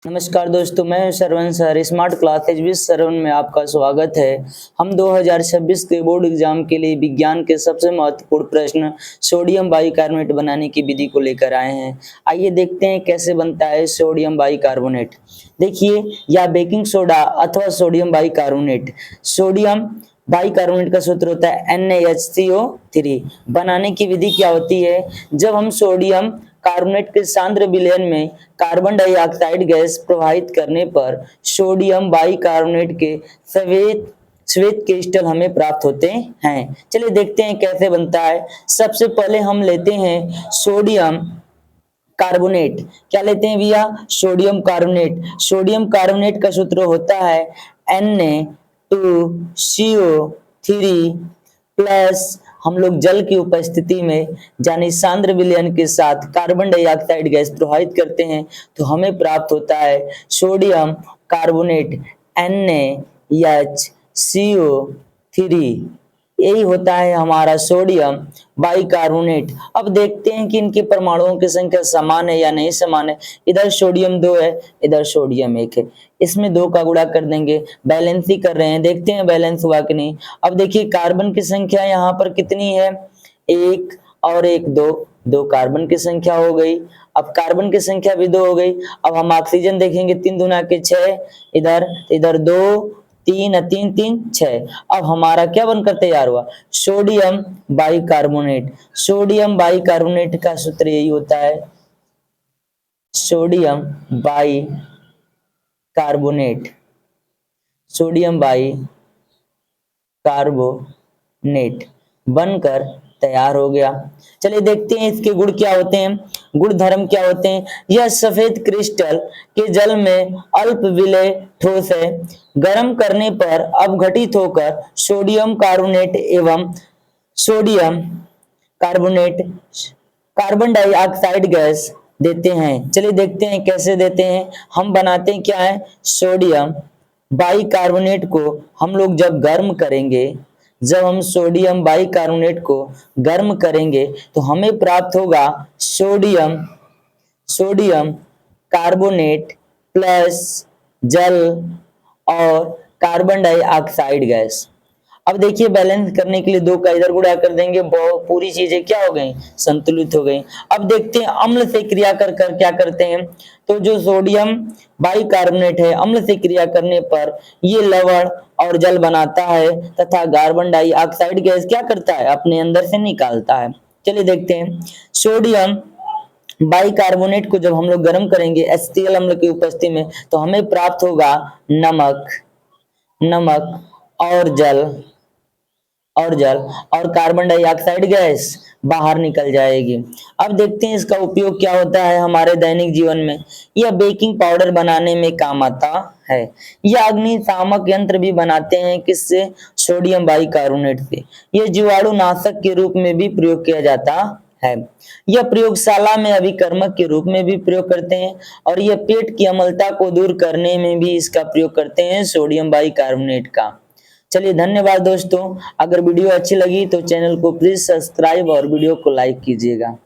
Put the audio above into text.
नमस्कार दोस्तों, मैं हूं श्रवण सर। स्मार्ट क्लासेज विद श्रवण में आपका स्वागत है। हम 2026 के बोर्ड एग्जाम के लिए विज्ञान के सबसे महत्वपूर्ण प्रश्न सोडियम बाइकार्बोनेट बनाने की विधि को लेकर आए हैं। आइए देखते हैं कैसे बनता है सोडियम बाइकार्बोनेट। देखिए, या बेकिंग सोडा अथवा सोडियम बाइकार्बोनेट। सोडियम बाइकार्बोनेट का सूत्र होता है NaHCO3। बनाने की विधि क्या होती है? जब हम सोडियम कार्बोनेट के सांद्र विलयन में कार्बन डाइऑक्साइड गैस प्रवाहित करने पर सोडियम बाइकार्बोनेट के श्वेत श्वेत क्रिस्टल हमें प्राप्त होते हैं। चलिए देखते हैं कैसे बनता है। सबसे पहले हम लेते हैं सोडियम कार्बोनेट। क्या लेते हैं भैया? Sodium carbonate. सोडियम कार्बोनेट का सूत्र होता है Na2CO3 प्लस हम लोग जल की उपस्थिति में यानी सांद्र विलयन के साथ कार्बन डाइऑक्साइड गैस प्रवाहित करते हैं तो हमें प्राप्त होता है सोडियम कार्बोनेट NaHCO3। यही होता है हमारा सोडियम बाइकार्बोनेट। अब देखते हैं कि इनके परमाणुओं की संख्या समान है या नहीं समान है। इधर सोडियम 2 है, इधर सोडियम 1 है। इसमें 2 का गुणा कर देंगे, बैलेंस ही कर रहे हैं। देखते हैं बैलेंस हुआ कि नहीं। अब देखिए कार्बन की संख्या यहाँ पर कितनी है? 1 और 1 2, 2 कार्बन की संख्या हो गई। अब कार्बन की संख्या भी 2 हो गई। अब हम ऑक्सीजन देखेंगे, 3 दूना के 6, इधर 2 3 3 3 6। अब हमारा क्या बनकर तैयार हुआ? Sodium bicarbonate. सोडियम बाइकार्बोनेट का सूत्र यही होता है, सोडियम बाइकार्बोनेट। सोडियम बाइकार्बोनेट बनकर तैयार हो गया। चलिए देखते हैं इसके गुण क्या होते हैं, गुण धर्म क्या होते हैं। यह सफेद क्रिस्टल के जल में अल्प विलय ठोस है। गर्म करने पर अपघटित होकर सोडियम कार्बोनेट एवं sodium carbonate carbon dioxide gas देते हैं। चलिए देखते हैं कैसे देते हैं। हम बनाते हैं क्या है, सोडियम बाइकार्बोनेट को हम लोग जब हम सोडियम बाइकार्बोनेट को गर्म करेंगे तो हमें प्राप्त होगा सोडियम कार्बोनेट प्लस जल और कार्बन डाइऑक्साइड गैस। अब देखिए बैलेंस करने के लिए 2 का इधर गुणा कर देंगे, पूरी चीजें क्या हो गई? संतुलित हो गई। अब देखते हैं अम्ल से क्रिया कर क्या करते हैं। तो जो सोडियम बाइकार्बोनेट है, अम्ल से क्रिया करने पर ये लवण और जल बनाता है तथा कार्बन डाइऑक्साइड गैस क्या करता है? अपने अंदर से निकालता है। चलिए देखते हैं। सोडियम बाइकार्बोनेट को जब हम लोग गर्म करेंगे HCl अम्ल की उपस्थिति में तो हमें प्राप्त होगा नमक और जल और कार्बन डाइऑक्साइड गैस बाहर निकल जाएगी। अब देखते हैं इसका उपयोग क्या होता है हमारे दैनिक जीवन में। यह बेकिंग पाउडर बनाने में काम आता है। यह अग्निशामक यंत्र भी बनाते हैं, किससे? सोडियम बाइकार्बोनेट से। यह जीवाणु नाशक के रूप में भी प्रयोग किया जाता है। यह प्रयोगशाला में अभिकर्मक के रूप में भी प्रयोग करते हैं और यह पेट की अम्लता को दूर करने में भी इसका प्रयोग करते हैं, सोडियम बाइकार्बोनेट का। चलिए धन्यवाद दोस्तों। अगर वीडियो अच्छी लगी तो चैनल को प्लीज सब्सक्राइब और वीडियो को लाइक कीजिएगा।